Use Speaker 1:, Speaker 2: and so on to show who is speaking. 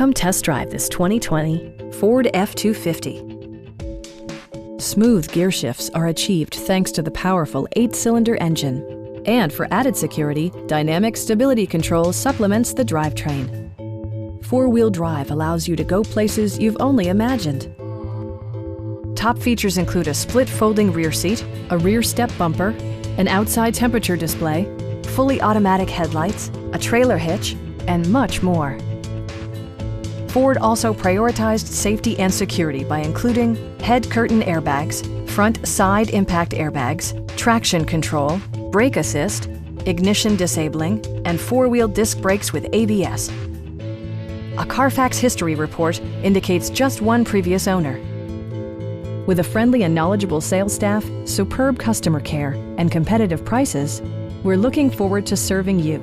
Speaker 1: Come test drive this 2020 Ford F-250. Smooth gear shifts are achieved thanks to the powerful 8-cylinder engine. And for added security, dynamic stability control supplements the drivetrain. Four-wheel drive allows you to go places you've only imagined. Top features include a split folding rear seat, a rear step bumper, an outside temperature display, fully automatic headlights, a trailer hitch, and much more. Ford also prioritized safety and security by including head curtain airbags, front side impact airbags, traction control, brake assist, ignition disabling, and four-wheel disc brakes with ABS. A Carfax history report indicates just one previous owner. With a friendly and knowledgeable sales staff, superb customer care, and competitive prices, we're looking forward to serving you.